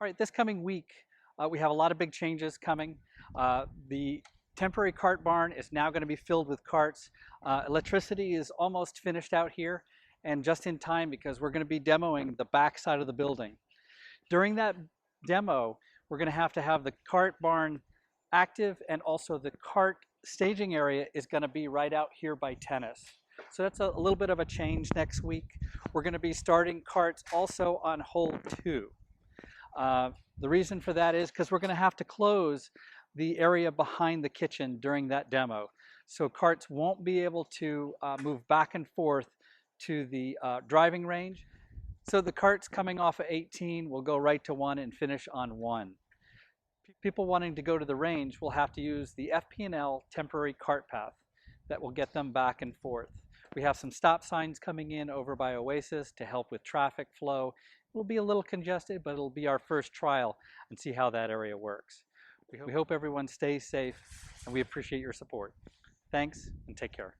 All right, this coming week, we have a lot of big changes coming. The temporary cart barn is now going to be filled with carts. Electricity is almost finished out here and just in time because we're going to be demoing the back side of the building. During that demo, we're going to have the cart barn active, and also the cart staging area is going to be right out here by tennis. So that's a little bit of a change next week. We're going to be starting carts also on hole 2. The reason for that is because we're going to have to close the area behind the kitchen during that demo. So carts won't be able to move back and forth to the driving range. So the carts coming off of 18 will go right to 1 and finish on 1. People wanting to go to the range will have to use the FP&L temporary cart path that will get them back and forth. We have some stop signs coming in over by Oasis to help with traffic flow. It will be a little congested, but it'll be our first trial and see how that area works. We hope everyone stays safe, and we appreciate your support. Thanks, and take care.